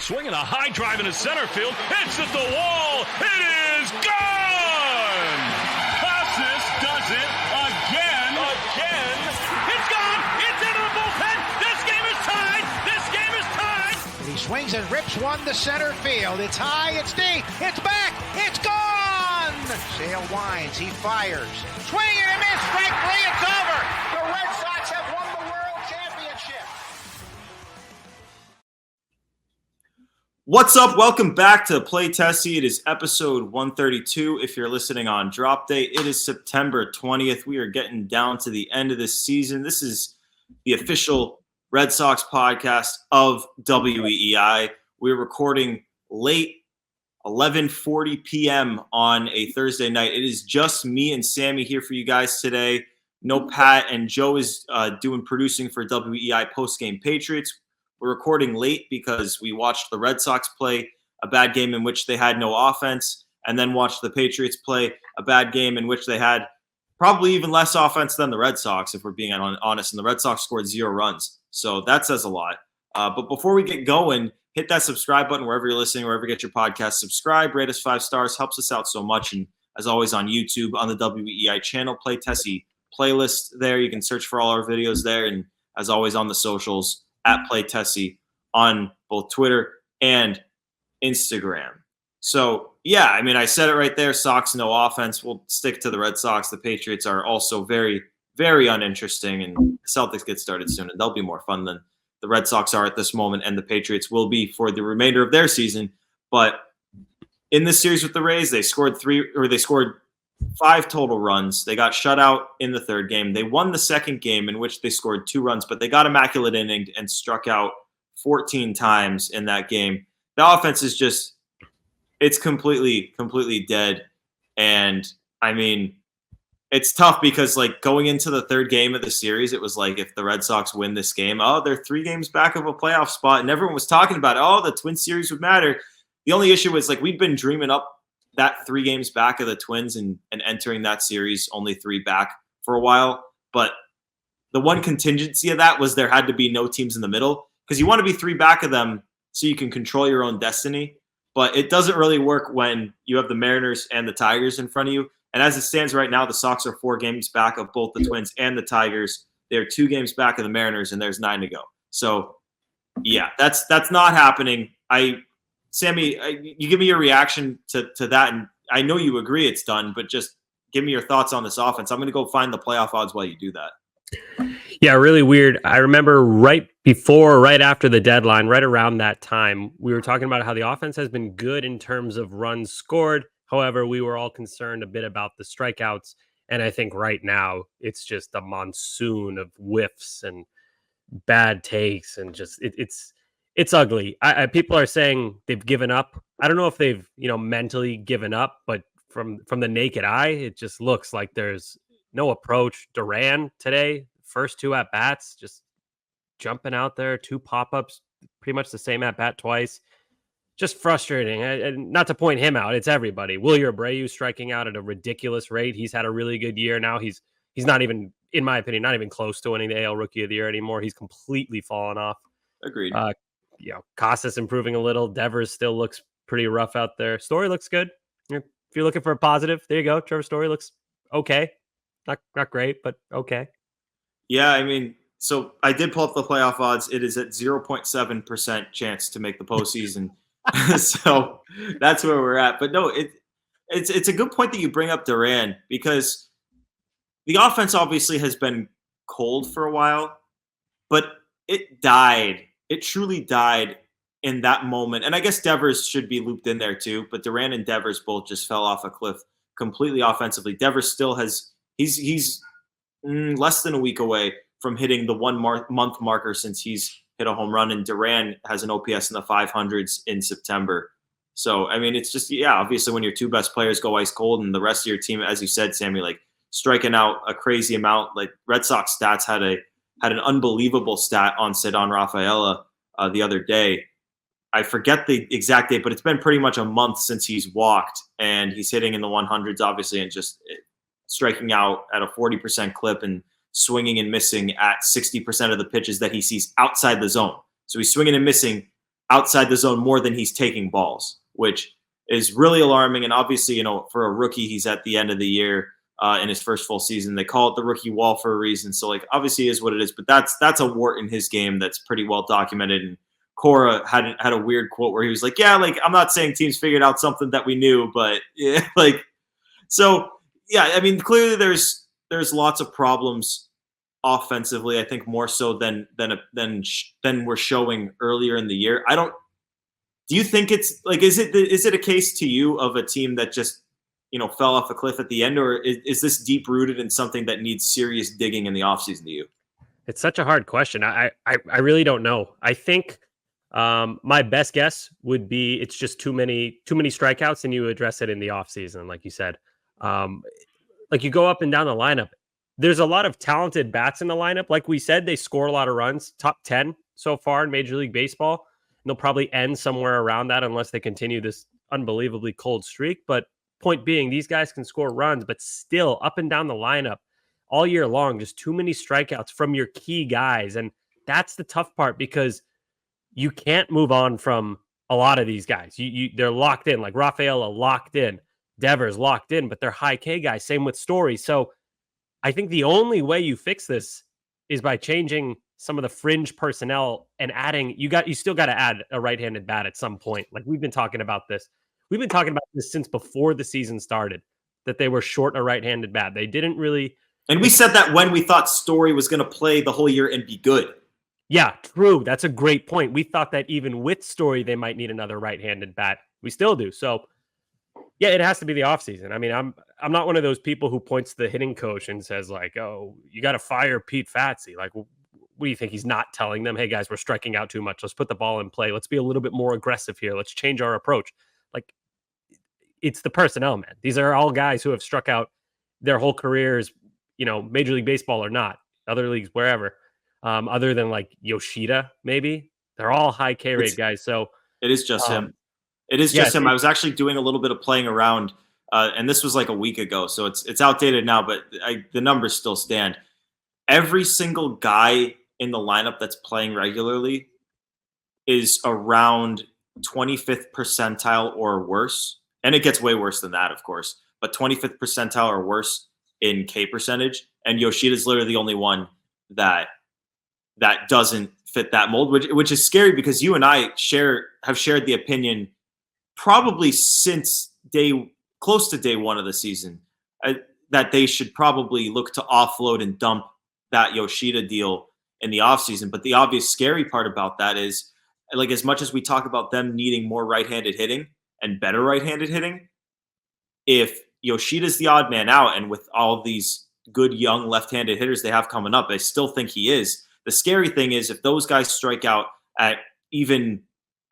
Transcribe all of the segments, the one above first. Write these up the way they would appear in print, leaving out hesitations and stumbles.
Swinging a high drive into center field. It's at the wall. It is gone! Casas does it again. It's gone! It's into the bullpen! This game is tied! This game is tied! He swings and rips one to center field. It's high, it's deep, it's back, it's gone! Sale winds, he fires. Swing and a miss, strike three, it's over! The Red Sox have won the World Championship! What's up? Welcome back to Play Tessie. It is episode 132. If you're listening on drop day, it is September 20th. We are getting down to the end of this season. This is the official Red Sox podcast of WEEI. We're recording late 11:40 p.m. on a Thursday night. It is just me and Sammy here for you guys today. No Pat, and Joe is doing producing for WEEI Postgame Patriots. We're recording late because we watched the Red Sox play a bad game in which they had no offense, and then watched the Patriots play a bad game in which they had probably even less offense than the Red Sox, if we're being honest. And the Red Sox scored 0 runs. So that says a lot. But before we get going, hit that subscribe button wherever you're listening, wherever you get your podcast. Subscribe, rate us 5 stars, helps us out so much. And as always on YouTube, on the WEEI channel, Play Tessie playlist there. You can search for all our videos there. And as always on the socials, at Play Tessie on both Twitter and Instagram. So, yeah, I mean, I said it right there. Sox, no offense. We'll stick to the Red Sox. The Patriots are also very, very uninteresting, and the Celtics get started soon, and they'll be more fun than the Red Sox are at this moment, and the Patriots will be for the remainder of their season. But in this series with the Rays, they scored 5 total runs. They got shut out in the third game. They won the second game in which they scored 2 runs, but they got immaculate inning and struck out 14 times in that game. The offense is just, it's completely dead. And I mean, it's tough because like going into the third game of the series, it was like, if the Red Sox win this game, they're 3 games back of a playoff spot. And everyone was talking about, the Twins series would matter. The only issue was like, we'd been dreaming up that 3 games back of the Twins and entering that series only 3 back for a while. But the one contingency of that was there had to be no teams in the middle, because you want to be 3 back of them so you can control your own destiny. But it doesn't really work when you have the Mariners and the Tigers in front of you. And as it stands right now, the Sox are 4 games back of both the Twins and the Tigers. They're 2 games back of the Mariners, and there's 9 to go. So, yeah, that's not happening. Sammy, you give me your reaction to that, and I know you agree it's done, but just give me your thoughts on this offense. I'm going to go find the playoff odds while you do that. Yeah, really weird. I remember right after the deadline, right around that time, we were talking about how the offense has been good in terms of runs scored. However, we were all concerned a bit about the strikeouts, and I think right now it's just a monsoon of whiffs and bad takes, and just it's ugly. People are saying they've given up. I don't know if they've, mentally given up, but from the naked eye, it just looks like there's no approach. Duran today, first 2 at bats, just jumping out there, 2 pop-ups, pretty much the same at bat twice. Just frustrating. And not to point him out, it's everybody. Wilyer Abreu striking out at a ridiculous rate. He's had a really good year. Now he's not even, in my opinion, not even close to winning the AL Rookie of the Year anymore. He's completely fallen off. Agreed. Casas improving a little. Devers still looks pretty rough out there. Story looks good. If you're looking for a positive, there you go. Trevor Story looks okay. Not great, but okay. Yeah, I mean, so I did pull up the playoff odds. It is at 0.7% chance to make the postseason. So that's where we're at. But no, it's a good point that you bring up Duran, because the offense obviously has been cold for a while, but it died. It truly died in that moment. And I guess Devers should be looped in there too, but Duran and Devers both just fell off a cliff completely offensively. Devers still he's less than a week away from hitting the 1 month marker since he's hit a home run, and Duran has an OPS in the 500s in September. So, I mean, it's just, obviously when your 2 best players go ice cold and the rest of your team, as you said, Sammy, like striking out a crazy amount. Like Red Sox stats had an unbelievable stat on Cedon Rafaela the other day. I forget the exact date, but it's been pretty much a month since he's walked, and he's hitting in the 100s, obviously, and just striking out at a 40% clip and swinging and missing at 60% of the pitches that he sees outside the zone. So he's swinging and missing outside the zone more than he's taking balls, which is really alarming. And obviously, for a rookie, he's at the end of the year in his first full season. They call it the rookie wall for a reason. So, like, obviously is what it is. But that's a wart in his game that's pretty well documented. And Cora had a weird quote where he was like, yeah, like, I'm not saying teams figured out something that we knew, but yeah, like, so, yeah, I mean, clearly there's lots of problems offensively. I think more so than we're showing earlier in the year. Do you think it's like, is it a case to you of a team that just, fell off a cliff at the end, or is this deep rooted in something that needs serious digging in the offseason to you? It's such a hard question. I really don't know. I think my best guess would be it's just too many strikeouts, and you address it in the offseason, like you said. Like, you go up and down the lineup. There's a lot of talented bats in the lineup. Like we said, they score a lot of runs, top 10 so far in Major League Baseball. And they'll probably end somewhere around that unless they continue this unbelievably cold streak. But point being, these guys can score runs, but still up and down the lineup all year long, just too many strikeouts from your key guys. And that's the tough part, because you can't move on from a lot of these guys. They're locked in, like Rafaela locked in, Devers locked in, but they're high K guys. Same with Story. So I think the only way you fix this is by changing some of the fringe personnel and adding. You still got to add a right-handed bat at some point. Like, we've been talking about this. We've been talking about this since before the season started, that they were short a right-handed bat. They didn't really. And we said that when we thought Story was going to play the whole year and be good. Yeah, true. That's a great point. We thought that even with Story, they might need another right-handed bat. We still do. So, yeah, it has to be the offseason. I mean, I'm not one of those people who points to the hitting coach and says, like, oh, you got to fire Pete Fatsy. Like, what do you think? He's not telling them, hey, guys, we're striking out too much. Let's put the ball in play. Let's be a little bit more aggressive here. Let's change our approach. Like, it's the personnel, man. These are all guys who have struck out their whole careers, Major League Baseball or not, other leagues, wherever, other than like Yoshida, maybe. They're all high K rate guys. So it is just him. It is just him. I was actually doing a little bit of playing around, and this was like a week ago, so it's outdated now, but the numbers still stand. Every single guy in the lineup that's playing regularly is around 25th percentile or worse, and it gets way worse than that, of course, but 25th percentile or worse in K percentage, and Yoshida's literally the only one that doesn't fit that mold, which is scary, because you and I have shared the opinion probably since close to day one of the season, that they should probably look to offload and dump that Yoshida deal in the offseason. But the obvious scary part about that is, like, as much as we talk about them needing more right-handed hitting and better right-handed hitting, if Yoshida's the odd man out, and with all these good young left-handed hitters they have coming up, I still think he is. The scary thing is, if those guys strike out at even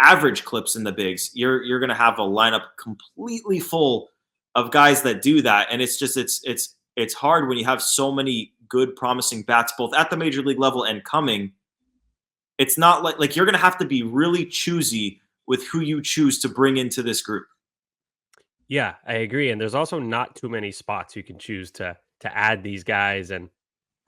average clips in the bigs, you're going to have a lineup completely full of guys that do that. And it's just, it's hard when you have so many good, promising bats, both at the major league level and coming. It's not like you're going to have to be really choosy with who you choose to bring into this group. Yeah, I agree. And there's also not too many spots you can choose to add these guys. And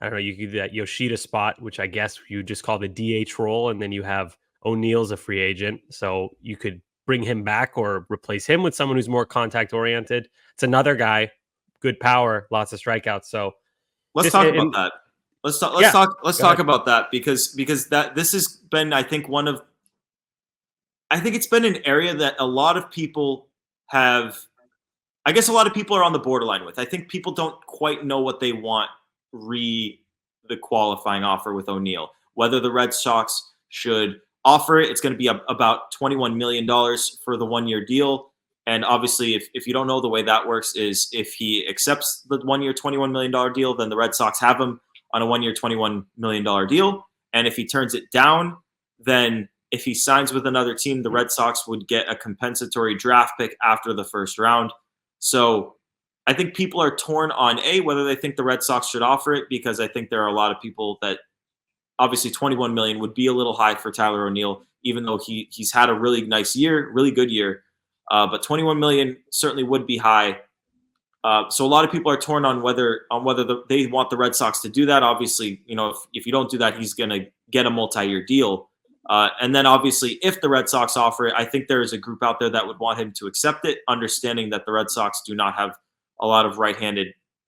I don't know, you could do that Yoshida spot, which I guess you just call the DH role, and then you have O'Neill's a free agent, so you could bring him back or replace him with someone who's more contact oriented. It's another guy, good power, lots of strikeouts. So let's talk about that. Let's talk about that, because this has been, I think it's been an area that a lot of people have. I guess a lot of people are on the borderline with. I think people don't quite know what they want the qualifying offer with O'Neill. Whether the Red Sox should offer it. It's going to be about $21 million for the 1-year deal. And obviously, if you don't know, the way that works is if he accepts the 1-year $21 million deal, then the Red Sox have him on a 1-year $21 million deal. And if he turns it down, then if he signs with another team, the Red Sox would get a compensatory draft pick after the first round. So I think people are torn on whether they think the Red Sox should offer it, because I think there are a lot of people that obviously $21 million would be a little high for Tyler O'Neill, even though he's had a really nice year, really good year. But $21 million certainly would be high. So a lot of people are torn on whether they want the Red Sox to do that. Obviously, if you don't do that, he's going to get a multi-year deal. And then obviously, if the Red Sox offer it, I think there is a group out there that would want him to accept it, understanding that the Red Sox do not have a lot of right-handed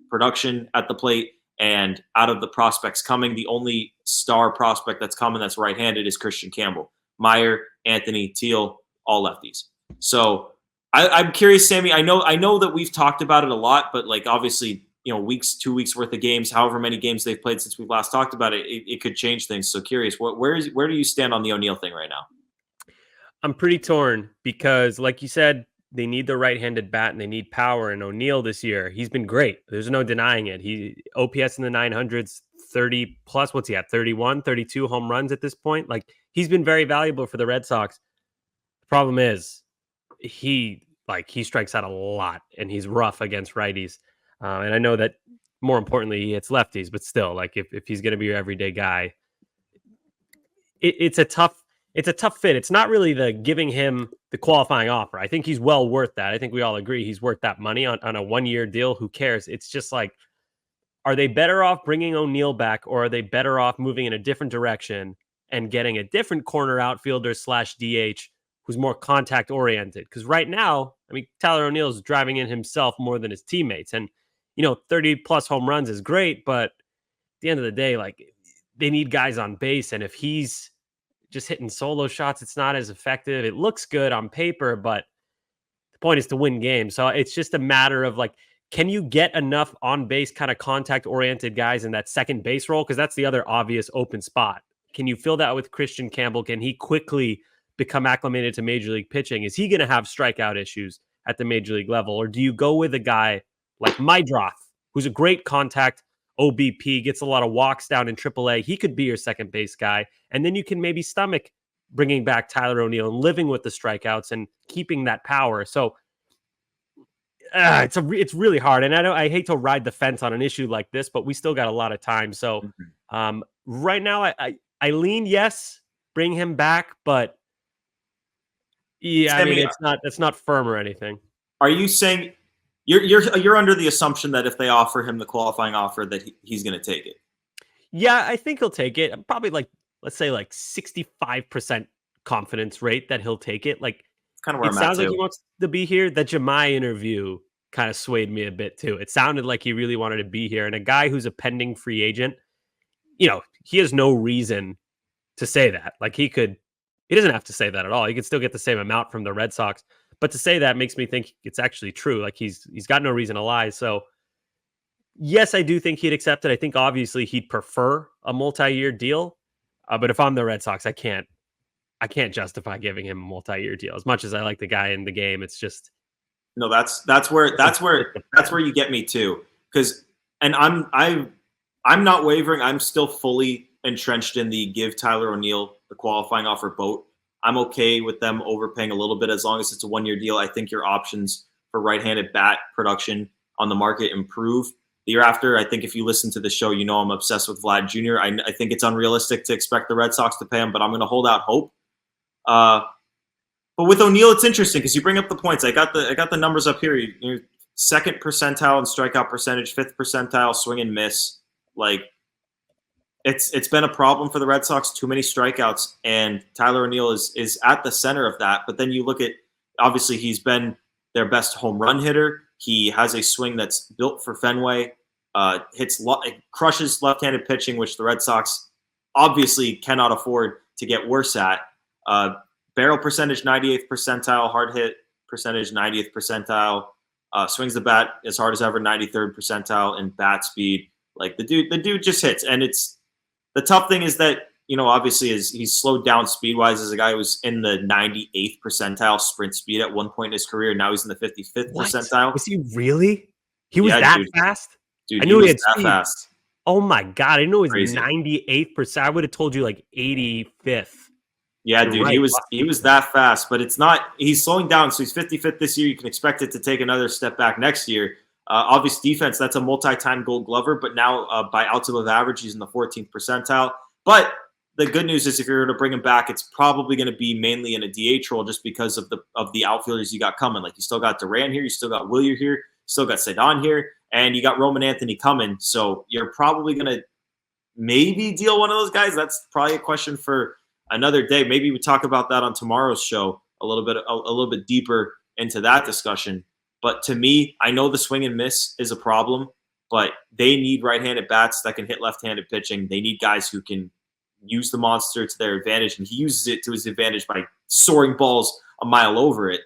production at the plate. And out of the prospects coming, the only star prospect that's coming that's right-handed is Christian Campbell. Meyer, Anthony, Teal, all lefties. So I'm curious, Sammy. I know that we've talked about it a lot, but like obviously, 2 weeks worth of games, however many games they've played since we've last talked about it, it could change things. So curious, where do you stand on the O'Neill thing right now? I'm pretty torn because, like you said, they need the right-handed bat and they need power. And O'Neill this year, he's been great. There's no denying it. He OPS in the 900s, 30 plus. What's he at? 31, 32 home runs at this point. Like, he's been very valuable for the Red Sox. The problem is he strikes out a lot and he's rough against righties. And I know that more importantly, he hits lefties, but still, like if he's going to be your everyday guy, it's a tough fit. It's not really the giving him the qualifying offer. I think he's well worth that. I think we all agree he's worth that money on a 1-year deal. Who cares? It's just like, are they better off bringing O'Neill back, or are they better off moving in a different direction and getting a different corner outfielder / DH who's more contact oriented? Because right now, I mean, Tyler O'Neill is driving in himself more than his teammates. And, 30 plus home runs is great, but at the end of the day, like, they need guys on base. And if he's just hitting solo shots, it's not as effective. It looks good on paper, but the point is to win games. So it's just a matter of like, can you get enough on base kind of contact oriented guys in that second base role? Because that's the other obvious open spot. Can you fill that with Christian Campbell? Can he quickly become acclimated to major league pitching? Is he going to have strikeout issues at the major league level? Or do you go with a guy like Mydroth, who's a great contact OBP, gets a lot of walks down in AAA? He could be your second base guy. And then you can maybe stomach bringing back Tyler O'Neill and living with the strikeouts and keeping that power. So it's really hard. And I hate to ride the fence on an issue like this, but we still got a lot of time. So right now I lean yes, bring him back, but yeah, Sammy, I mean, it's not firm or anything. Are you saying you're under the assumption that if they offer him the qualifying offer that he's going to take it? Yeah, I think he'll take it. Probably let's say 65% confidence rate that he'll take it. Like, kind of where it sounds like he wants to be here. The Jemai interview kind of swayed me a bit too. It sounded like he really wanted to be here. And a guy who's a pending free agent, he has no reason to say that. Like, he doesn't have to say that at all. He could still get the same amount from the Red Sox. But to say that makes me think it's actually true. Like, he's got no reason to lie. So yes, I do think he'd accept it. I think obviously he'd prefer a multi-year deal. But if I'm the Red Sox, I can't justify giving him a multi-year deal. As much as I like the guy in the game, it's just no. That's where you get me too. And I'm not wavering. I'm still fully entrenched in the give Tyler O'Neill the qualifying offer boat. I'm okay with them overpaying a little bit as long as it's a 1-year deal. I think your options for right-handed bat production on the market improve. The year after, I think if you listen to the show, I'm obsessed with Vlad Jr. I think it's unrealistic to expect the Red Sox to pay him, but I'm going to hold out hope. But with O'Neill, it's interesting because you bring up the points. I got the numbers up here. You're second percentile in strikeout percentage, 5th percentile swing and miss. Like, it's been a problem for the Red Sox. Too many strikeouts, and Tyler O'Neill is at the center of that. But then you look at, obviously, he's been their best home run hitter. He has a swing that's built for Fenway. Crushes left-handed pitching, which the Red Sox obviously cannot afford to get worse at. Barrel percentage 98th percentile, hard hit percentage 90th percentile. Swings the bat as hard as ever, 93rd percentile, and bat speed. Like, the dude just hits, and it's. The tough thing is that, obviously he's slowed down speed-wise as a guy who was in the 98th percentile sprint speed at one point in his career. Now he's in the 55th percentile. Was he really? He was that fast? Dude, I knew he was that fast. Oh, my God. I didn't know he was 98%. I would have told you 85th. Yeah, dude, right. He was that fast. But it's not – he's slowing down. So he's 55th this year. You can expect it to take another step back next year. Obvious defense, that's a multi-time Gold Glover, but now by outs above average, he's in the 14th percentile. But the good news is if you're going to bring him back, it's probably going to be mainly in a DH role just because of the outfielders you got coming. Like, you still got Duran here, you still got Willier here, you still got Cedon here, and you got Roman Anthony coming. So you're probably going to maybe deal one of those guys. That's probably a question for another day. Maybe we talk about that on tomorrow's show a little bit deeper into that discussion. But to me, I know the swing and miss is a problem, but they need right-handed bats that can hit left-handed pitching. They need guys who can use the monster to their advantage, and he uses it to his advantage by soaring balls a mile over it.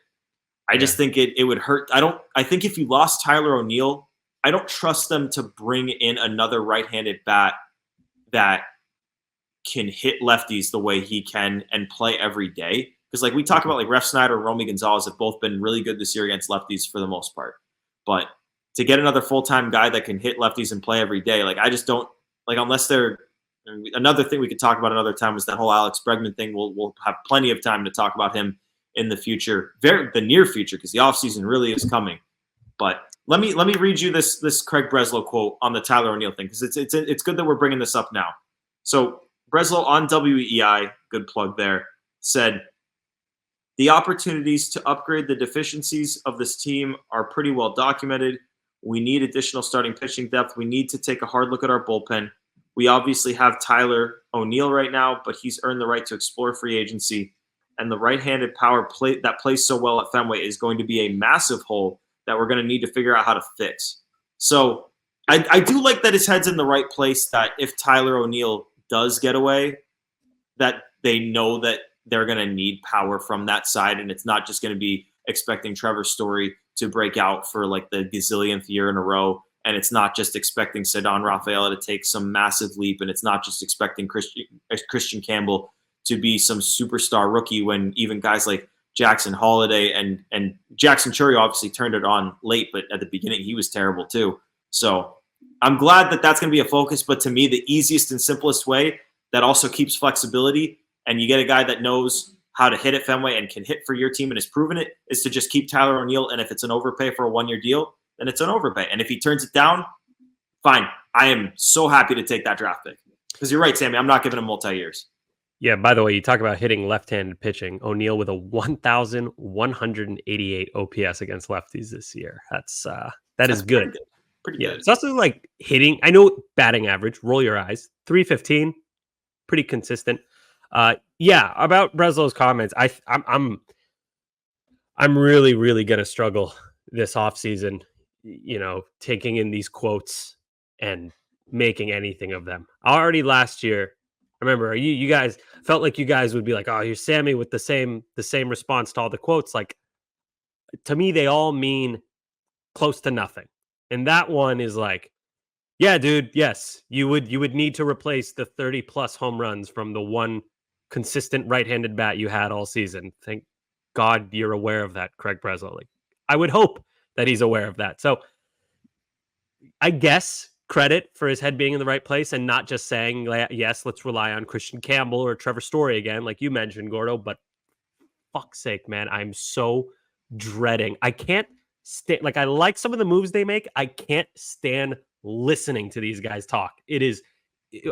I just think it would hurt. I think if you lost Tyler O'Neill, I don't trust them to bring in another right-handed bat that can hit lefties the way he can and play every day. Because like we talk about, like Ref Snyder and Romy Gonzalez have both been really good this year against lefties for the most part. But to get another full-time guy that can hit lefties and play every day, like I just don't like unless they're another thing we could talk about another time was that whole Alex Bregman thing. We'll have plenty of time to talk about him in the future, the near future, because the offseason really is coming. But let me read you this Craig Breslow quote on the Tyler O'Neill thing, because it's good that we're bringing this up now. So Breslow on WEI, good plug there, said, "The opportunities to upgrade the deficiencies of this team are pretty well documented. We need additional starting pitching depth. We need to take a hard look at our bullpen. We obviously have Tyler O'Neill right now, but he's earned the right to explore free agency. And the right-handed power play that plays so well at Fenway is going to be a massive hole that we're going to need to figure out how to fix." So I do like that his head's in the right place, that if Tyler O'Neill does get away, that they know that they're going to need power from that side, and it's not just going to be expecting Trevor Story to break out for like the gazillionth year in a row, and it's not just expecting Cedon Rafaela to take some massive leap, and it's not just expecting Christian Campbell to be some superstar rookie when even guys like Jackson Holiday and Jackson Churio obviously turned it on late, but at the beginning he was terrible too. So I'm glad that that's going to be a focus, but to me the easiest and simplest way that also keeps flexibility, and you get a guy that knows how to hit at Fenway and can hit for your team and has proven it, is to just keep Tyler O'Neill, and if it's an overpay for a one-year deal, then it's an overpay. And if he turns it down, fine. I am so happy to take that draft pick. Because you're right, Sammy, I'm not giving him multi-years. Yeah, by the way, you talk about hitting left-handed pitching. O'Neill with a 1,188 OPS against lefties this year. That is good. Pretty yeah, good. It's also like hitting. I know batting average. Roll your eyes. 315, pretty consistent. Yeah, about Breslow's comments, I'm really, really gonna struggle this offseason, taking in these quotes and making anything of them. Already last year, I remember you guys felt like you guys would be like, "Oh, you're Sammy," with the same response to all the quotes. Like, to me, they all mean close to nothing. And that one is like, yeah, dude, yes, you would need to replace the 30 plus home runs from the one consistent right-handed bat you had all season. Thank God you're aware of that, Craig Breslow. Like, I would hope that he's aware of that. So I guess credit for his head being in the right place and not just saying, yes, let's rely on Christian Campbell or Trevor Story again, like you mentioned, Gordo. But fuck's sake, man, I'm so dreading. I can't stand, like, I like some of the moves they make. I can't stand listening to these guys talk.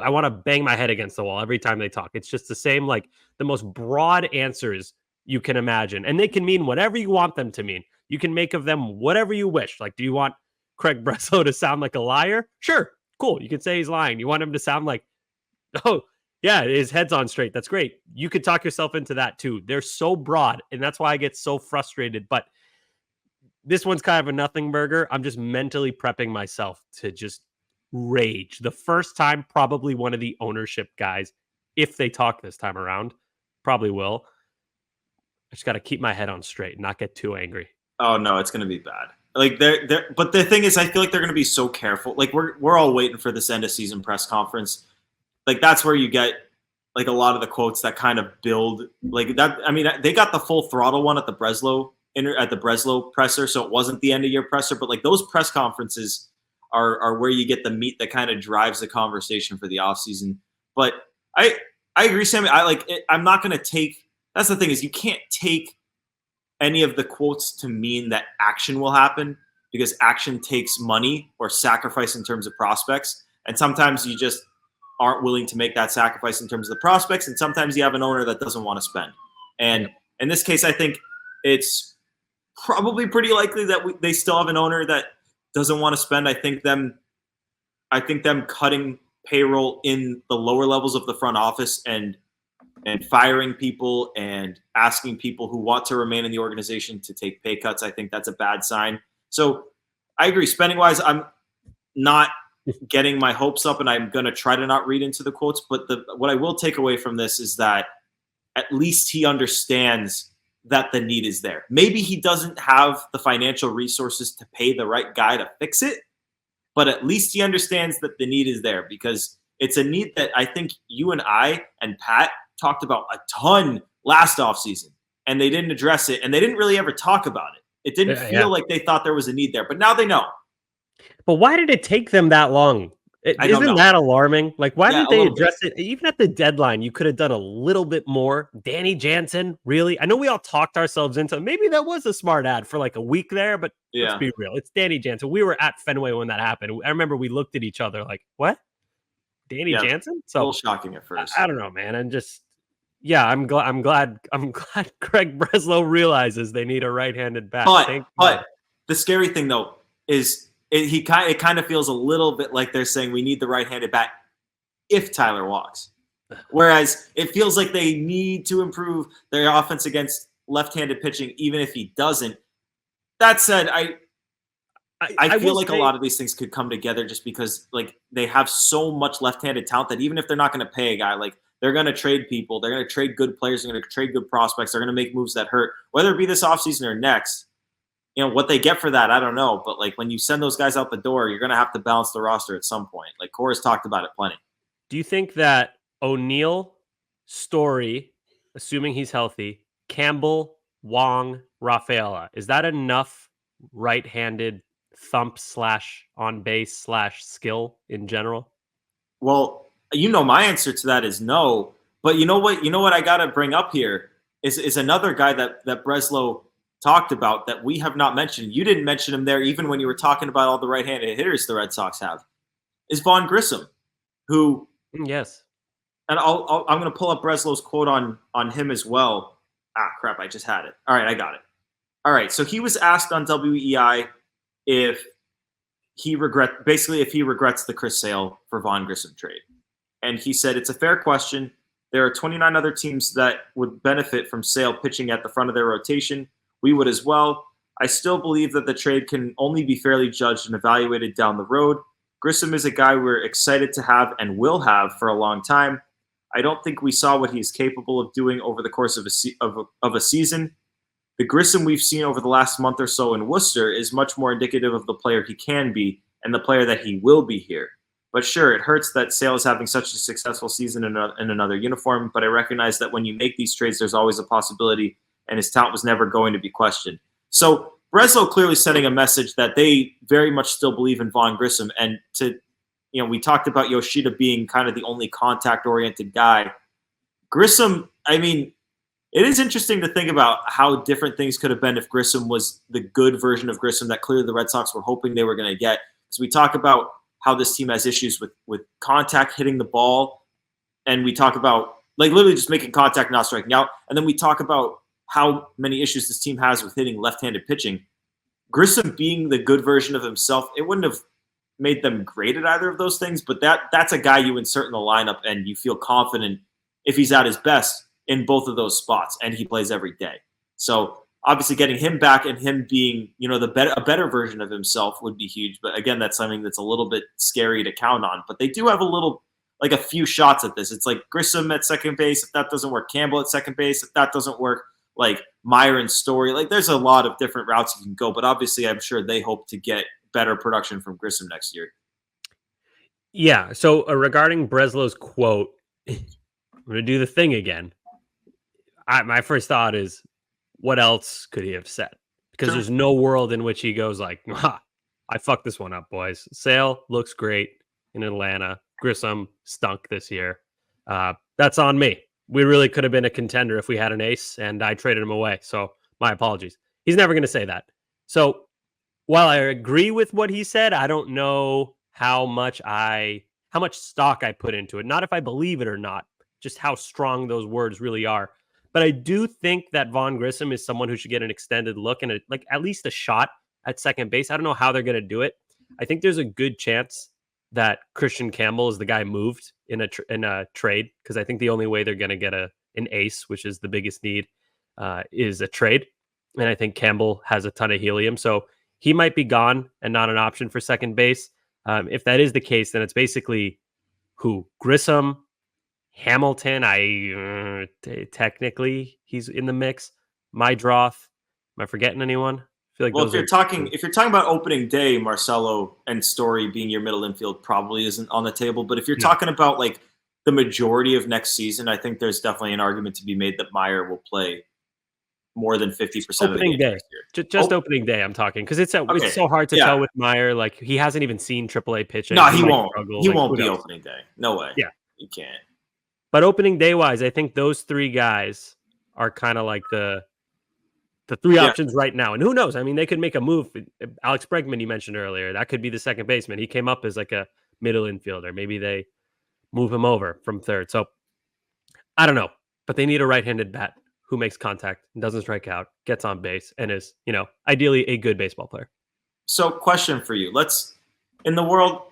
I want to bang my head against the wall every time they talk. It's just the same, like the most broad answers you can imagine. And they can mean whatever you want them to mean. You can make of them whatever you wish. Like, do you want Craig Breslow to sound like a liar? Sure. Cool. You could say he's lying. You want him to sound like, oh, yeah, his head's on straight. That's great. You could talk yourself into that too. They're so broad, and that's why I get so frustrated. But this one's kind of a nothing burger. I'm just mentally prepping myself to just rage. The first time, probably one of the ownership guys, if they talk this time around, probably will. I just got to keep my head on straight and not get too angry. Oh no, it's going to be bad. Like but the thing is, I feel like they're going to be so careful. Like we're all waiting for this end of season press conference. Like that's where you get like a lot of the quotes that kind of build like that. I mean, they got the full throttle one at the Breslow presser, so it wasn't the end of year presser. But like those press conferences are where you get the meat that kind of drives the conversation for the offseason. But I agree, Sammy. I'm not going to take. That's the thing is you can't take any of the quotes to mean that action will happen, because action takes money or sacrifice in terms of prospects. And sometimes you just aren't willing to make that sacrifice in terms of the prospects. And sometimes you have an owner that doesn't want to spend. And in this case, I think it's probably pretty likely that they still have an owner that doesn't want to spend. I think them cutting payroll in the lower levels of the front office and and firing people and asking people who want to remain in the organization to take pay cuts. I think that's a bad sign. So I agree. Spending wise, I'm not getting my hopes up, and I'm going to try to not read into the quotes. But what I will take away from this is that at least he understands that the need is there. Maybe he doesn't have the financial resources to pay the right guy to fix it, but at least he understands that the need is there, because it's a need that I think you and I and Pat talked about a ton last offseason, and they didn't address it, and they didn't really ever talk about it. It didn't feel like they thought there was a need there, but now they know. But why did it take them that long? Isn't that alarming? Like, why didn't they address it? Even at the deadline, you could have done a little bit more. Danny Jansen, really? I know we all talked ourselves into maybe that was a smart ad for like a week there, but let's be real. It's Danny Jansen. We were at Fenway when that happened. I remember we looked at each other like, what? Danny Jansen? So a little shocking at first. I don't know, man. And just, I'm glad Craig Breslow realizes they need a right-handed bat. But the scary thing though is it kind of feels a little bit like they're saying we need the right-handed bat if Tyler walks. Whereas it feels like they need to improve their offense against left-handed pitching, even if he doesn't. That said, I feel like a lot of these things could come together just because like they have so much left-handed talent that even if they're not going to pay a guy, like they're going to trade people, they're going to trade good players, they're going to trade good prospects, they're going to make moves that hurt, whether it be this offseason or next. You know, what they get for that, I don't know. But, like, when you send those guys out the door, you're going to have to balance the roster at some point. Like, Cora's talked about it plenty. Do you think that O'Neill, Story, assuming he's healthy, Campbell, Wong, Rafaela, is that enough right-handed thump / on base / skill in general? Well, you know my answer to that is no. But you know what I got to bring up here is another guy that Breslow talked about that we have not mentioned. You didn't mention him there, even when you were talking about all the right-handed hitters the Red Sox have, is Vaughn Grissom, who yes. And I'm going to pull up Breslow's quote on him as well. Ah, crap, I just had it. All right, I got it. All right, so he was asked on WEI if he regrets the Chris Sale for Vaughn Grissom trade. And he said, it's a fair question. There are 29 other teams that would benefit from Sale pitching at the front of their rotation. We would as well. I still believe that the trade can only be fairly judged and evaluated down the road. Grissom is a guy we're excited to have and will have for a long time. I don't think we saw what he's capable of doing over the course of a season. The Grissom we've seen over the last month or so in Worcester is much more indicative of the player he can be and the player that he will be here. But sure, it hurts that Sale is having such a successful season in another uniform, but I recognize that when you make these trades, there's always a possibility, and his talent was never going to be questioned. So Breslow clearly sending a message that they very much still believe in Vaughn Grissom. And we talked about Yoshida being kind of the only contact-oriented guy. Grissom, I mean, it is interesting to think about how different things could have been if Grissom was the good version of Grissom that clearly the Red Sox were hoping they were going to get. Because we talk about how this team has issues with contact, hitting the ball, and we talk about like literally just making contact, not striking out. And then we talk about how many issues this team has with hitting left-handed pitching. Grissom being the good version of himself, it wouldn't have made them great at either of those things, but that's a guy you insert in the lineup and you feel confident if he's at his best in both of those spots, and he plays every day. So obviously getting him back and him being, a better version of himself would be huge. But again, that's something that's a little bit scary to count on. But they do have a few shots at this. It's like Grissom at second base. If that doesn't work, Campbell at second base. If that doesn't work, like Myron's Story. Like there's a lot of different routes you can go. But obviously I'm sure they hope to get better production from Grissom next year. Yeah. So regarding Breslow's quote, I'm going to do the thing again. My first thought is, what else could he have said? Because there's no world in which he goes like, I fucked this one up, boys. Sale looks great in Atlanta. Grissom stunk this year. That's on me. We really could have been a contender if we had an ace, and I traded him away. So my apologies. He's never going to say that. So while I agree with what he said, I don't know how much stock I put into it. Not if I believe it or not, just how strong those words really are. But I do think that Vaughn Grissom is someone who should get an extended look and at least a shot at second base. I don't know how they're going to do it. I think there's a good chance that Christian Campbell is the guy moved in a trade, because I think the only way they're going to get a an ace, which is the biggest need, is a trade. And I think Campbell has a ton of helium. So he might be gone and not an option for second base. If that is the case, then it's basically who? Grissom, Hamilton. Technically he's in the mix. Mydroth. Am I forgetting anyone? I feel like Well, if you're talking about opening day, Marcelo and Story being your middle infield probably isn't on the table. But if you're talking about like the majority of next season, I think there's definitely an argument to be made that Meyer will play more than 50% opening of the day. Just opening day, I'm talking, because it's so hard to tell with Meyer. Like, he hasn't even seen AAA pitching. No, he won't. He won't be opening day. No way. Yeah, he can't. But opening day wise, I think those three guys are kind of like the three options right now. And who knows? I mean, they could make a move. Alex Bregman, you mentioned earlier, that could be the second baseman. He came up as like a middle infielder. Maybe they move him over from third. So I don't know, but they need a right-handed bat who makes contact, doesn't strike out, gets on base, and is, ideally a good baseball player. So question for you. In the world,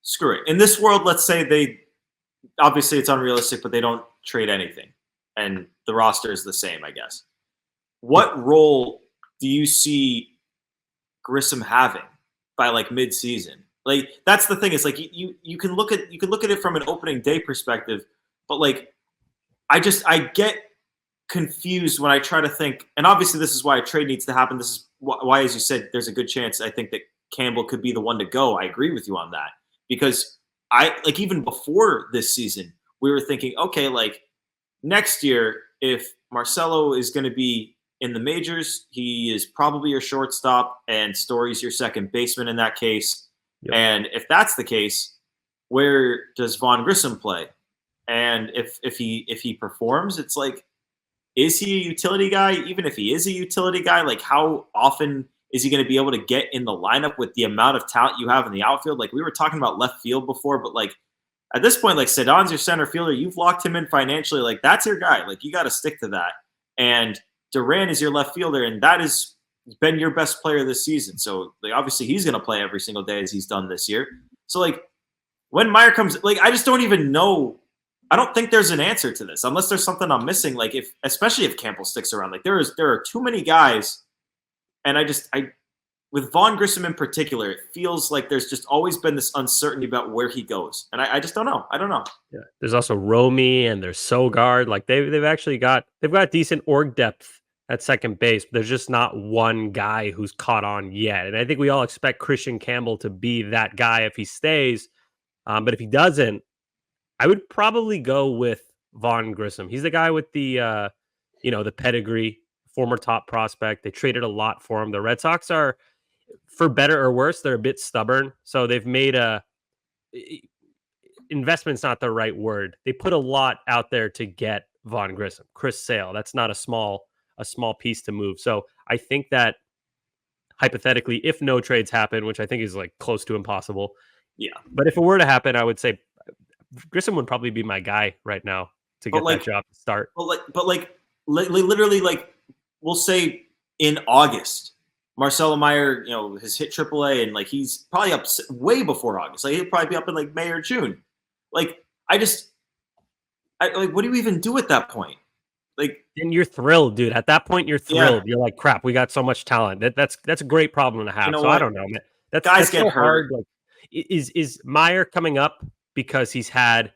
screw it. In this world, let's say obviously it's unrealistic, but they don't trade anything. And the roster is the same, I guess. What role do you see Grissom having by like mid-season? Like, that's the thing. Is like you can look at it from an opening day perspective, but like I get confused when I try to think. And obviously, this is why a trade needs to happen. This is why, as you said, there's a good chance I think that Campbell could be the one to go. I agree with you on that, because even before this season, we were thinking, okay, like next year, if Marcelo is going to be in the majors, he is probably your shortstop, and Story's your second baseman in that case. Yep. And if that's the case, where does Vaughn Grissom play? And if he performs, it's like, is he a utility guy? Even if he is a utility guy, like how often is he going to be able to get in the lineup with the amount of talent you have in the outfield? Like, we were talking about left field before, but like at this point, like Cedon's your center fielder. You've locked him in financially. Like, that's your guy. Like, you got to stick to that. And Duran is your left fielder, and that has been your best player this season. So like, obviously he's going to play every single day as he's done this year. So like when Meyer comes, like, I just don't even know. I don't think there's an answer to this unless there's something I'm missing. Like, especially if Campbell sticks around, like there are too many guys. And with Vaughn Grissom in particular, it feels like there's just always been this uncertainty about where he goes. And I just don't know. I don't know. Yeah. There's also Romy and there's Sogard. Like they've got decent org depth at second base, but there's just not one guy who's caught on yet. And I think we all expect Christian Campbell to be that guy if he stays. But if he doesn't, I would probably go with Vaughn Grissom. He's the guy with the pedigree, former top prospect. They traded a lot for him. The Red Sox are, for better or worse, they're a bit stubborn. So they've made investment's not the right word. They put a lot out there to get Vaughn Grissom. Chris Sale, that's not a small piece to move. So I think that hypothetically, if no trades happen, which I think is like close to impossible. Yeah. But if it were to happen, I would say Grissom would probably be my guy right now to get that job to start. But literally, like, we'll say in August, Marcelo Meyer, has hit AAA, and like he's probably up way before August. Like, he'll probably be up in like May or June. Like, what do you even do at that point? Like, and you're thrilled, dude. At that point, you're thrilled. Yeah. You're like, crap, we got so much talent. That's a great problem to have. So what? I don't know, man. That's get hurt. Like, is Meyer coming up because he's had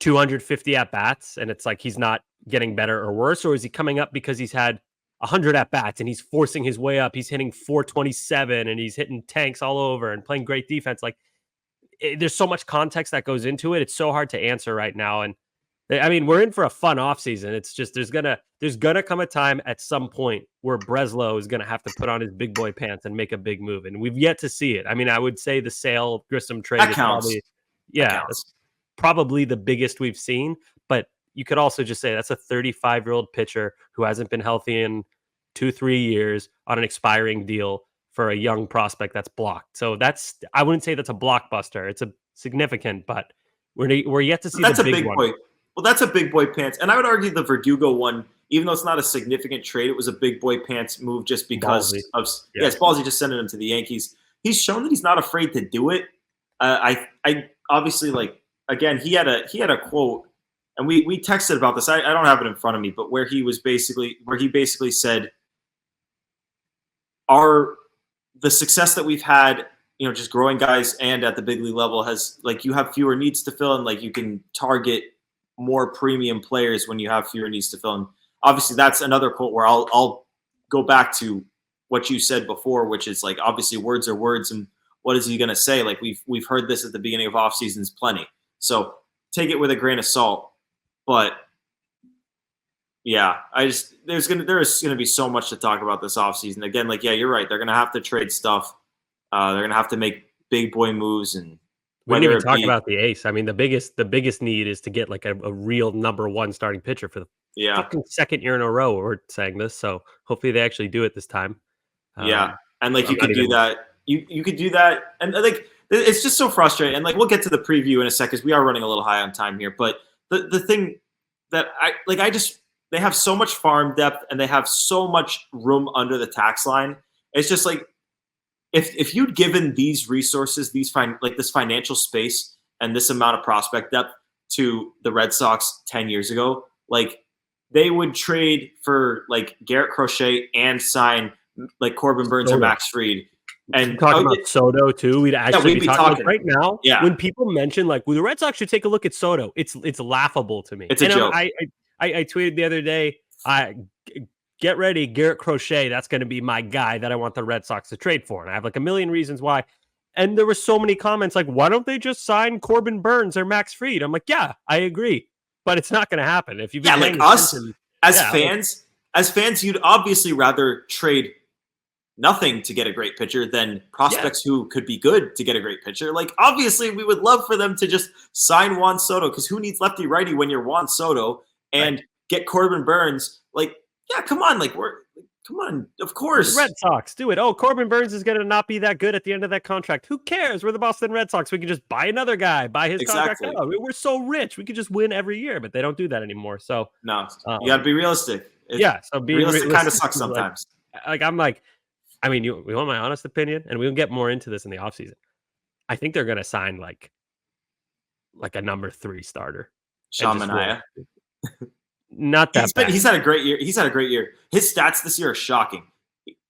250 at bats and it's like he's not getting better or worse, or is he coming up because he's had 100 at bats and he's forcing his way up? He's hitting 427 and he's hitting tanks all over and playing great defense. Like, there's so much context that goes into it. It's so hard to answer right now. And I mean, we're in for a fun offseason. It's just there's gonna come a time at some point where Breslow is gonna have to put on his big boy pants and make a big move, and we've yet to see it. I mean, I would say the Sale Grissom trade is probably the biggest we've seen. But you could also just say that's a 35-year-old pitcher who hasn't been healthy in 2-3 years on an expiring deal for a young prospect that's blocked. So I wouldn't say that's a blockbuster. It's a significant, but we're yet to see that's the big one. Boy. Well, that's a big boy pants. And I would argue the Verdugo one, even though it's not a significant trade, it was a big boy pants move just because it's ballsy just sending him to the Yankees. He's shown that he's not afraid to do it. I obviously, like, again, he had a quote, and we texted about this. I don't have it in front of me, but where he basically said the success that we've had, just growing guys and at the big league level has, like, you have fewer needs to fill, and like you can target more premium players when you have fewer needs to fill. And obviously that's another quote where I'll go back to what you said before, which is like, obviously words are words, and what is he going to say? Like we've heard this at the beginning of off seasons plenty. So take it with a grain of salt. But yeah, there's gonna be so much to talk about this offseason. Again, like, yeah, you're right. They're gonna have to trade stuff. They're gonna have to make big boy moves, and we didn't even talk about the ace. I mean, the biggest need is to get like a real number one starting pitcher for the fucking second year in a row. We're saying this, so hopefully they actually do it this time. Yeah, and like you could do that. You could do that, and like it's just so frustrating. And like we'll get to the preview in a second because we are running a little high on time here. But the thing that they have so much farm depth and they have so much room under the tax line. It's just like if you'd given these resources, this financial space and this amount of prospect depth to the Red Sox 10 years ago, like they would trade for like Garrett Crochet and sign like Corbin Burns or Max Fried. And talking about Soto too, we'd actually be talking right now. Yeah. When people mention like, well, the Red Sox should take a look at Soto, it's laughable to me. It's a joke. I tweeted the other day, get ready, Garrett Crochet. That's going to be my guy that I want the Red Sox to trade for. And I have like a million reasons why. And there were so many comments like, why don't they just sign Corbin Burns or Max Fried? I'm like, yeah, I agree, but it's not going to happen. If you've been like us as fans, you'd obviously rather trade nothing to get a great pitcher than prospects who could be good to get a great pitcher. Like, obviously, we would love for them to just sign Juan Soto, because who needs lefty righty when you're Juan Soto, and get Corbin Burns? Like, yeah, come on, come on, of course. The Red Sox, do it. Oh, Corbin Burns is going to not be that good at the end of that contract. Who cares? We're the Boston Red Sox. We can just buy another guy, buy his contract out. I mean, we're so rich. We could just win every year, but they don't do that anymore. So no, you got to be realistic. So being realistic kind of sucks sometimes. I mean, we want my honest opinion, and we'll get more into this in the offseason. I think they're going to sign like a number 3 starter. Sean Manaea. Not that bad. He's had a great year. His stats this year are shocking.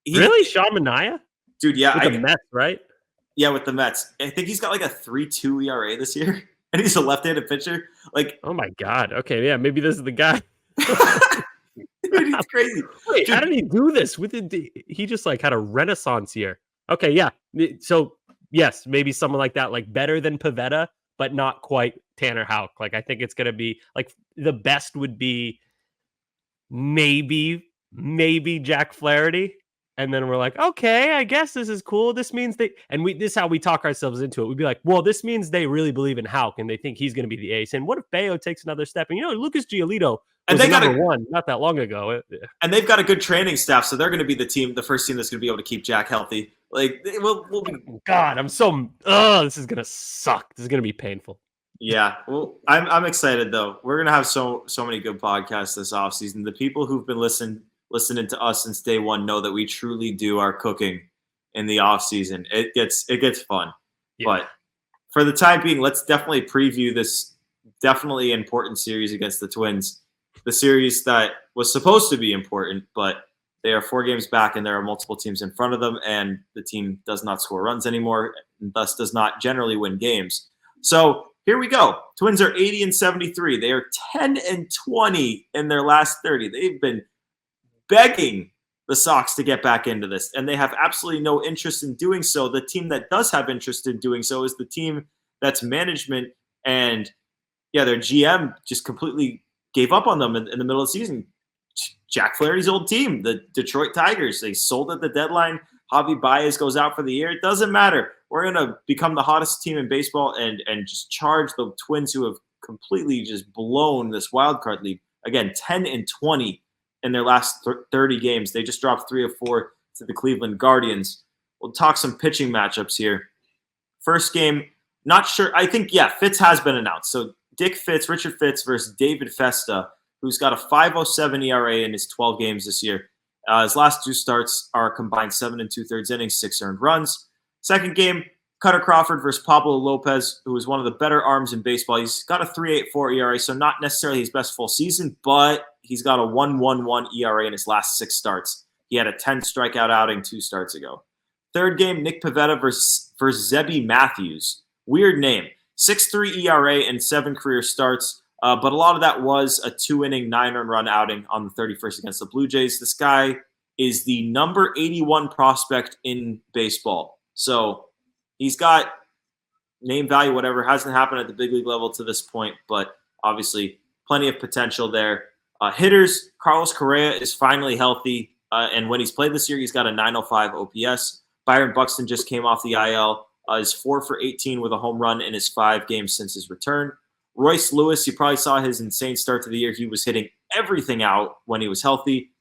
Really? Sean Manaea? Dude, yeah. With the Mets, right? Yeah, with the Mets. I think he's got like a 3.2 ERA this year, and he's a left-handed pitcher. Like, oh my God. Okay, yeah, maybe this is the guy. Dude, he's crazy. Wait, dude, how did he do this? He just like had a renaissance year. Okay, yeah. So yes, maybe someone like that, like better than Pivetta, but not quite Tanner Houck. Like, I think it's gonna be like the best would be maybe Jack Flaherty. And then we're like, okay, I guess this is cool. This means this is how we talk ourselves into it. We'd be like, well, this means they really believe in Houck and they think he's going to be the ace. And what if Bayo takes another step? And Lucas Giolito was number 1 not that long ago. And they've got a good training staff, so they're going to be the first team that's going to be able to keep Jack healthy. Like, we'll be. God, this is going to suck. This is going to be painful. Yeah, well, I'm excited though. We're going to have so many good podcasts this offseason. The people who've been listening to us since day one know that we truly do our cooking in the off season. It gets fun. Yeah. But for the time being, let's definitely preview this definitely important series against the Twins. The series that was supposed to be important, but they are 4 games back and there are multiple teams in front of them, and the team does not score runs anymore and thus does not generally win games. So here we go. Twins are 80-73. They are 10-20 in their last 30. They've been begging the Sox to get back into this, and they have absolutely no interest in doing so. The team that does have interest in doing so is the team that's management, and their GM just completely gave up on them in the middle of the season. Jack Flaherty's old team, the Detroit Tigers, they sold at the deadline. Javi Baez goes out for the year. It doesn't matter. We're going to become the hottest team in baseball and just charge the Twins, who have completely just blown this wild card lead. Again, 10-20 in their last 30 games. They just dropped 3 of 4 to the Cleveland Guardians. We'll talk some pitching matchups here. First game, not sure. I think, Fitz has been announced. So Richard Fitz versus David Festa, who's got a 5.07 ERA in his 12 games this year. His last 2 starts are combined 7 2/3 innings, 6 earned runs. Second game, Cutter Crawford versus Pablo Lopez, who is one of the better arms in baseball. He's got a 3.84 ERA, so not necessarily his best full season, but he's got a 1.11 ERA in his last 6 starts. He had a 10 strikeout outing 2 starts ago. Third game, Nick Pivetta versus Zebby Matthews. Weird name. 6.3 ERA and 7 career starts, but a lot of that was a 2-inning, 9-earned run outing on the 31st against the Blue Jays. This guy is the number 81 prospect in baseball. So he's got name value, whatever. Hasn't happened at the big league level to this point, but obviously plenty of potential there. Hitters, Carlos Correa is finally healthy, and when he's played this year, he's got a 905 OPS. Byron Buxton just came off the IL, is 4 for 18 with a home run in his 5 games since his return. Royce Lewis, you probably saw his insane start to the year. He was hitting everything out when he was healthy.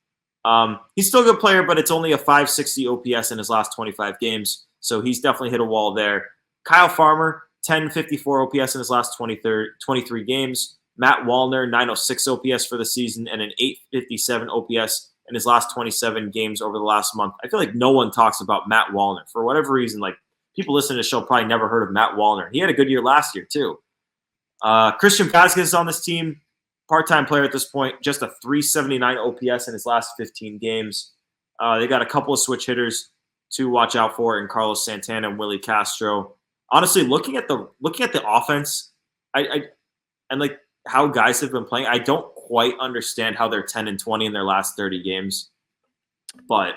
He's still a good player, but it's only a 560 OPS in his last 25 games. So he's definitely hit a wall there. Kyle Farmer, 1054 OPS in his last 23 games. Matt Wallner, 906 OPS for the season and an 857 OPS in his last 27 games over the last month. I feel like no one talks about Matt Wallner. For whatever reason, like people listening to the show probably never heard of Matt Wallner. He had a good year last year too. Christian Vasquez is on this team. Part-time player at this point, just a 379 OPS in his last 15 games. They got a couple of switch hitters to watch out for in Carlos Santana and Willie Castro. Honestly, looking at the offense, I and like how guys have been playing, I don't quite understand how they're 10-20 in their last 30 games. But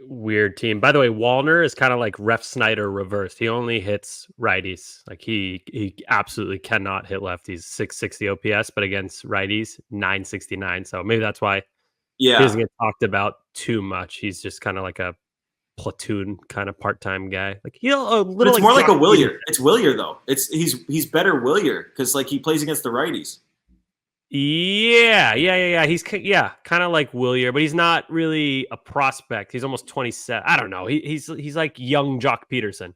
weird team. By the way, Wallner is kind of like Ref Snyder reversed. He only hits righties. Like he absolutely cannot hit lefties. 660 OPS, but against righties, 969. So maybe that's why he doesn't get talked about too much. He's just kind of like a platoon kind of part-time guy. Like a little. But it's like more like a Willier. Peterson. It's Willier though. He's better Willier because like he plays against the righties. Yeah. He's kind of like Willier, but he's not really a prospect. He's almost 27. I don't know. He's like young Jock Peterson.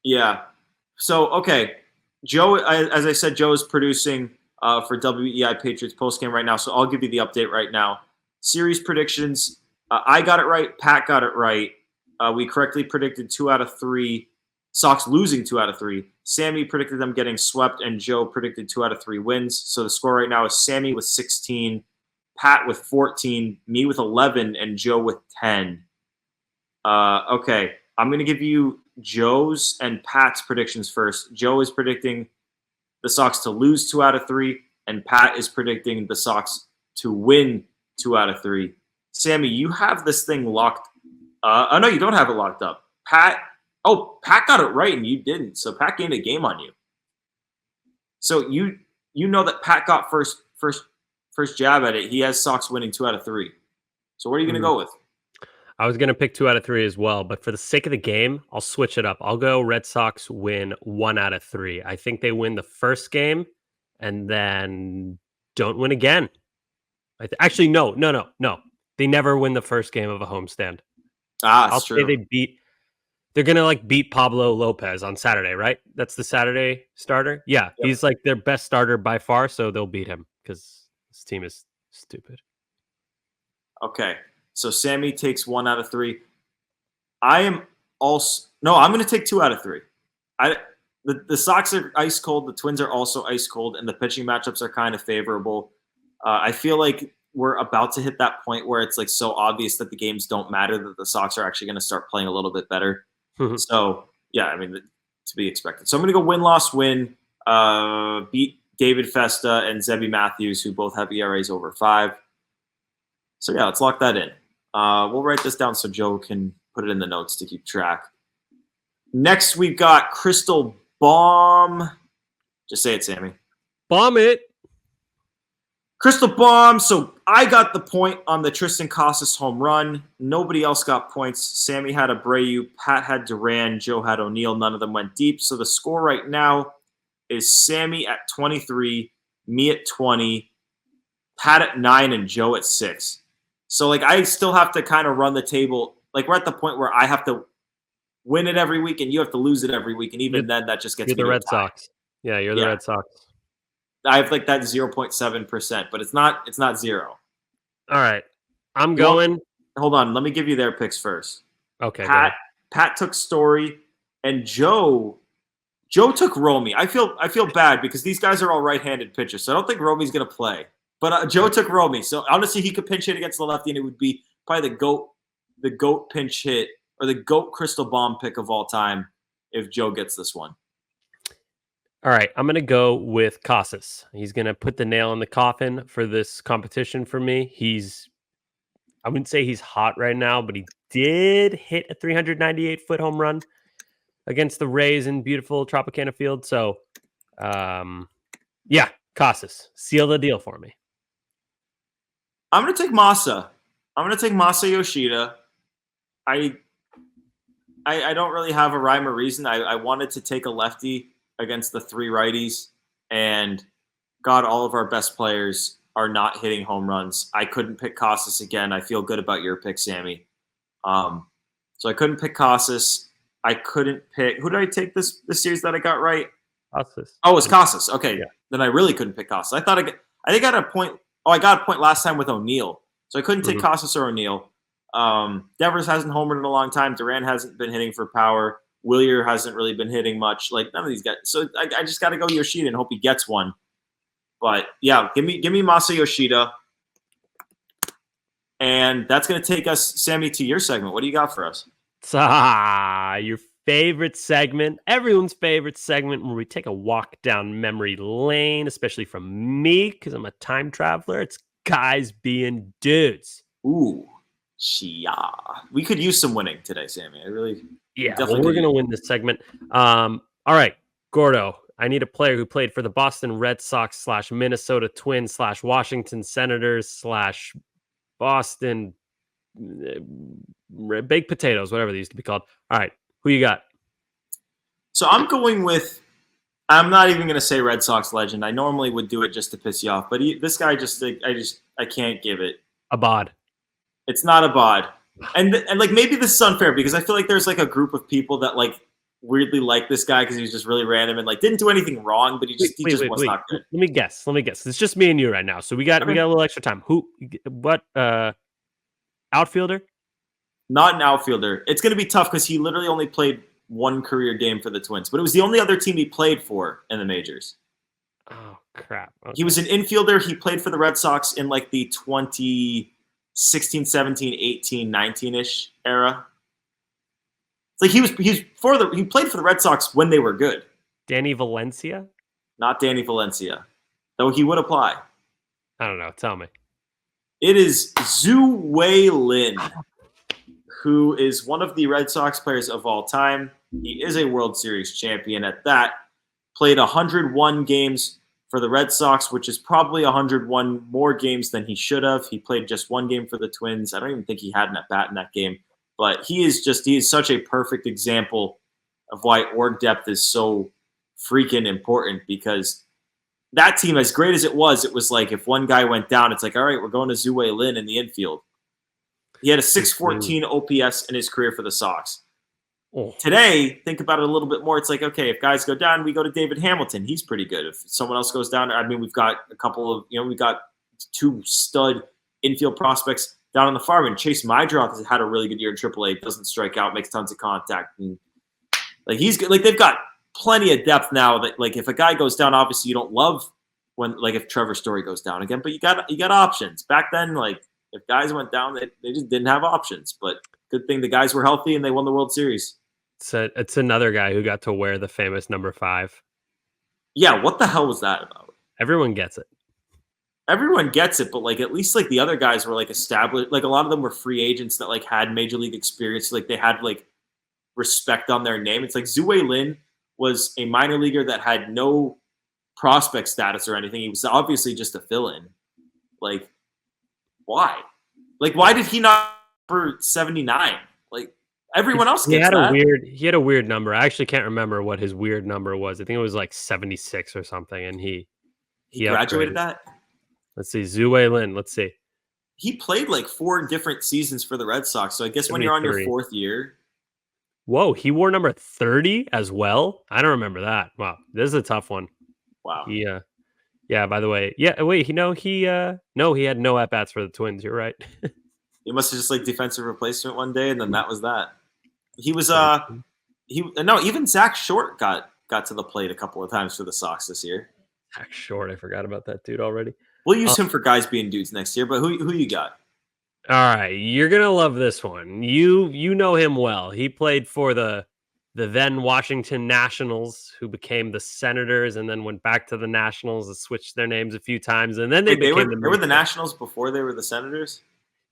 Yeah. So okay, Joe. As I said, Joe is producing for WEI Patriots postgame right now. So I'll give you the update right now. Series predictions. I got it right. Pat got it right. We correctly predicted 2 out of 3. Sox losing 2 out of 3. Sammy predicted them getting swept, and Joe predicted 2 out of 3 wins. So the score right now is Sammy with 16, Pat with 14, me with 11, and Joe with 10. Okay, I'm going to give you Joe's and Pat's predictions first. Joe is predicting the Sox to lose 2 out of 3, and Pat is predicting the Sox to win 2 out of 3. Sammy, you have this thing locked. Oh, no, you don't have it locked up. Pat got it right and you didn't. So Pat gained a game on you. So you know that Pat got first jab at it. He has Sox winning 2 out of 3. So what are you going to go with? I was going to pick 2 out of 3 as well, but for the sake of the game, I'll switch it up. I'll go Red Sox win 1 out of 3. I think they win the first game and then don't win again. Actually, no. They never win the first game of a homestand. I'll true. say they're going to beat Pablo Lopez on Saturday, right? That's the Saturday starter. Yeah. Yep. He's like their best starter by far. So they'll beat him because this team is stupid. Okay. So Sammy takes 1 out of 3. I'm going to take 2 out of 3. The Sox are ice cold. The Twins are also ice cold, and the pitching matchups are kind of favorable. I feel like we're about to hit that point where it's like so obvious that the games don't matter that the Sox are actually going to start playing a little bit better. Mm-hmm. So yeah, I mean, to be expected. So I'm going to go win-loss-win, beat David Festa and Zebby Matthews, who both have ERAs over 5. So yeah, let's lock that in. We'll write this down so Joe can put it in the notes to keep track. Next, we've got Crystal Bomb. Just say it, Sammy. Bomb it. Crystal Bomb. So I got the point on the Tristan Casas home run. Nobody else got points. Sammy had Abreu. Pat had Duran. Joe had O'Neill. None of them went deep. So the score right now is Sammy at 23, me at 20, Pat at 9, and Joe at 6. So I still have to kind of run the table. We're at the point where I have to win it every week and you have to lose it every week. And even then that just gets you're me the Red Sox. Yeah, you're the Red Sox. I have that 0.7%, but it's not 0. All right. I'm going. Hold on. Let me give you their picks first. Okay. Pat took Story, and Joe Joe took Romy. I feel bad because these guys are all right-handed pitchers, so I don't think Romy's going to play. But Joe took Romy, so honestly, he could pinch hit against the lefty, and it would be probably the GOAT pinch hit or the GOAT crystal bomb pick of all time if Joe gets this one. All right, I'm going to go with Casas. He's going to put the nail in the coffin for this competition for me. I wouldn't say he's hot right now, but he did hit a 398-foot home run against the Rays in beautiful Tropicana Field. So, yeah, Casas, seal the deal for me. I'm going to take Masa. I'm going to take Masa Yoshida. I don't really have a rhyme or reason. I wanted to take a lefty against the three righties, and God, all of our best players are not hitting home runs. I couldn't pick Casas again. I feel good about your pick, Sammy. So I couldn't pick Casas. I couldn't pick. Who did I take this series that I got right? Casas. Oh, it was Casas. Okay, Yeah. Then I really couldn't pick Casas. I think I got a point. Oh, I got a point last time with O'Neill, so I couldn't take Casas or O'Neill. Devers hasn't homered in a long time. Duran hasn't been hitting for power. Willier hasn't really been hitting much. Like none of these guys. So I just got to go Yoshida and hope he gets one. But yeah, give me Masa Yoshida. And that's going to take us, Sammy, to your segment. What do you got for us? Your favorite segment, everyone's favorite segment, where we take a walk down memory lane, especially from me, because I'm a time traveler. It's guys being dudes. Ooh, yeah. We could use some winning today, Sammy. We're going to win this segment. All right, Gordo. I need a player who played for the Boston Red Sox / Minnesota Twins / Washington Senators / Boston baked potatoes, whatever they used to be called. All right, who you got? So I'm going with, I'm not even going to say Red Sox legend. I normally would do it just to piss you off, but this guy I can't give it. Abad. It's not Abad. And like maybe this is unfair because I feel like there's like a group of people that like weirdly like this guy because he was just really random and like didn't do anything wrong, but he just was not good. Let me guess. It's just me and you right now, so we got a little extra time. What outfielder? Not an outfielder. It's going to be tough because he literally only played one career game for the Twins, but it was the only other team he played for in the majors. Oh crap! Okay. He was an infielder. He played for the Red Sox in like the 2016, 17, 18, 19-ish era. It's like he played for the Red Sox when they were good. Danny Valencia? Not Danny Valencia, though he would apply. I don't know. Tell me. It is Zhu Wei Lin, who is one of the Red Sox players of all time. He is a World Series champion at that. Played 101 games for the Red Sox, which is probably 101 more games than he should have. He played just one game for the Twins. I don't even think he had an at-bat in that game. But he is such a perfect example of why org depth is so freaking important, because that team, as great as it was like if one guy went down, it's like, all right, we're going to Zhu Wei Lin in the infield. He had a 614 OPS in his career for the Sox. Oh. Today, think about it a little bit more. It's like, okay, if guys go down, we go to David Hamilton. He's pretty good. If someone else goes down, I mean, we've got a couple of, we've got two stud infield prospects down on the farm. And Chase Mydroth has had a really good year in AAA. Doesn't strike out, makes tons of contact. And, like, he's good. Like, they've got plenty of depth now that, like, if a guy goes down, obviously you don't love when, like, if Trevor Story goes down again, but you got options. Back then, like, if guys went down, they just didn't have options. But good thing the guys were healthy and they won the World Series. It's another guy who got to wear the famous number 5. Yeah, what the hell was that about? Everyone gets it. Everyone gets it, but like at least like the other guys were like established. Like a lot of them were free agents that like had major league experience. Like they had like respect on their name. It's like Zhu Wei Lin was a minor leaguer that had no prospect status or anything. He was obviously just a fill-in. Like, why? Like, why did he not for 79? Like, everyone else gets that. He had a weird number. I actually can't remember what his weird number was. I think it was like 76 or something, and he graduated upgraded. that. Let's see, Zhu Wei Lin. Let's see. He played like 4 different seasons for the Red Sox. So I guess when you're on your 4th year. Whoa, he wore number 30 as well? I don't remember that. Wow, this is a tough one. Wow. Yeah, by the way. Yeah, wait, he had no at-bats for the Twins. You're right. He must have just like defensive replacement one day, and then that was that. He was even Zach Short got got to the plate a couple of times for the Sox this year. Zach Short, I forgot about that dude already. We'll use him for guys being dudes next year, but who you got? All right, you're gonna love this one. You know him well. He played for the then Washington Nationals, who became the Senators, and then went back to the Nationals and switched their names a few times, and then they became they were the Nationals before they were the Senators.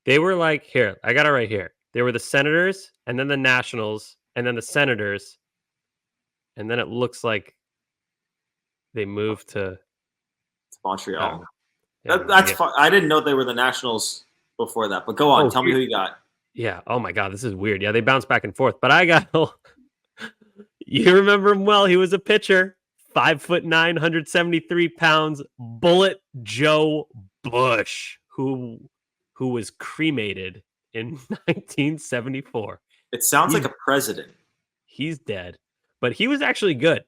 They were like, here, I got it right here. They were the Senators, and then the Nationals, and then the Senators, and then it looks like they moved to Montreal. Yeah, That's fine. I didn't know they were the Nationals before that, but go on. Tell me who you got. Yeah. Oh my God, this is weird. Yeah, they bounce back and forth, but I got. You remember him well. He was a pitcher, 5'9", 173 pounds, Bullet Joe Bush, who was cremated in 1974. It sounds like a president. He's dead, but he was actually good.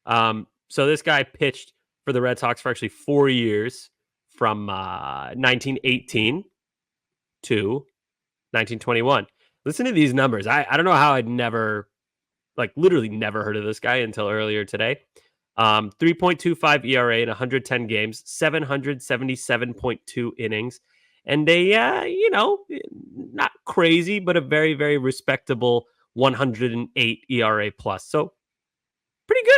So this guy pitched for the Red Sox for actually 4 years, from 1918 to 1921. Listen to these numbers. I don't know how I'd never, literally never heard of this guy until earlier today. 3.25 ERA in 110 games, 777.2 innings, and not crazy, but a very, very respectable 108 ERA plus. So pretty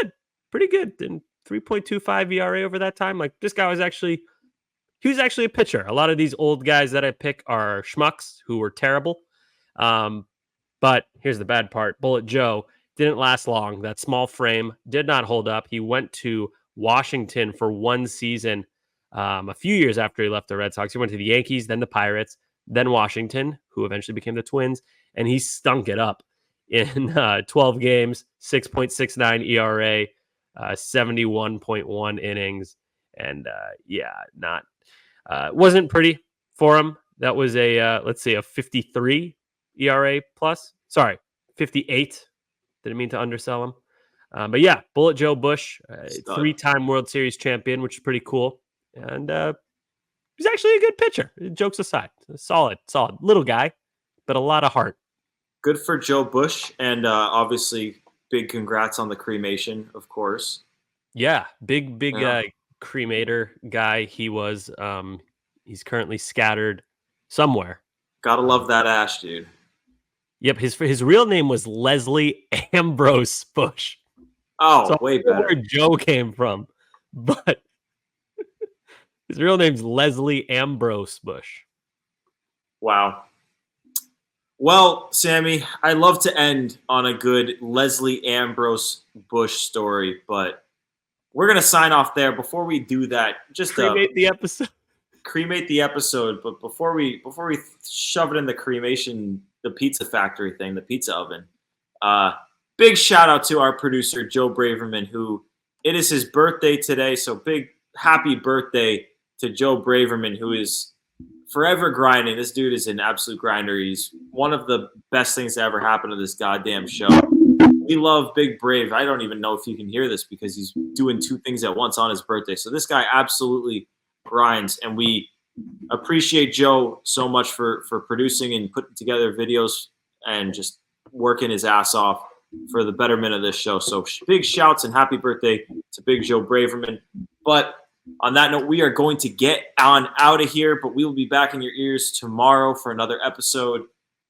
good. And 3.25 ERA over that time. Like, this guy was actually a pitcher. A lot of these old guys that I pick are schmucks who were terrible. But here's the bad part. Bullet Joe didn't last long. That small frame did not hold up. He went to Washington for one season a few years after he left the Red Sox. He went to the Yankees, then the Pirates, then Washington, who eventually became the Twins, and he stunk it up in 12 games, 6.69 ERA, 71.1 innings, and wasn't pretty for him. That was a 53 ERA plus. Sorry, 58. Didn't mean to undersell him. But yeah, Bullet Joe Bush, 3-time World Series champion, which is pretty cool. And he's actually a good pitcher. Jokes aside, solid little guy, but a lot of heart. Good for Joe Bush, and obviously big congrats on the cremation, of course. Yeah, big cremator guy. He was. He's currently scattered somewhere. Gotta love that ash, dude. Yep, his real name was Leslie Ambrose Bush. Oh, so way better. Where Joe came from, but his real name's Leslie Ambrose Bush. Wow. Well, Sammy, I love to end on a good Leslie Ambrose Bush story, but we're gonna sign off there. Before we do that, just cremate the episode. Cremate the episode, but before we shove it in the cremation, the pizza factory thing, the pizza oven. Big shout out to our producer Joe Braverman, who it is his birthday today. So big happy birthday to Joe Braverman, who is forever grinding. This dude is an absolute grinder. He's one of the best things to ever happen to this goddamn show. We love Big Brave. I don't even know if you can hear this because he's doing two things at once on his birthday. So this guy absolutely grinds, and we appreciate Joe so much for producing and putting together videos and just working his ass off for the betterment of this show. So big shouts and happy birthday to Big Joe Braverman. But on that note, we are going to get on out of here, but we will be back in your ears tomorrow for another episode.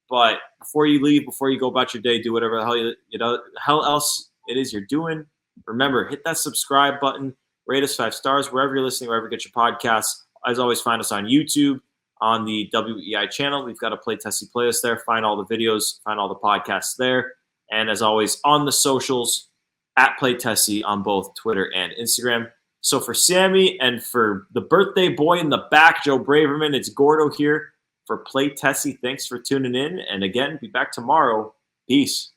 But before you leave, before you go about your day, do whatever the hell else it is you're doing. Remember, hit that subscribe button, rate us 5 stars wherever you're listening, wherever you get your podcasts. As always, find us on YouTube, on the WEI channel. We've got a Play Tessie playlist there. Find all the videos, find all the podcasts there. And as always, on the socials, at Play Tessie on both Twitter and Instagram. So for Sammy and for the birthday boy in the back, Joe Braverman, it's Gordo here for Play Tessie. Thanks for tuning in. And again, be back tomorrow. Peace.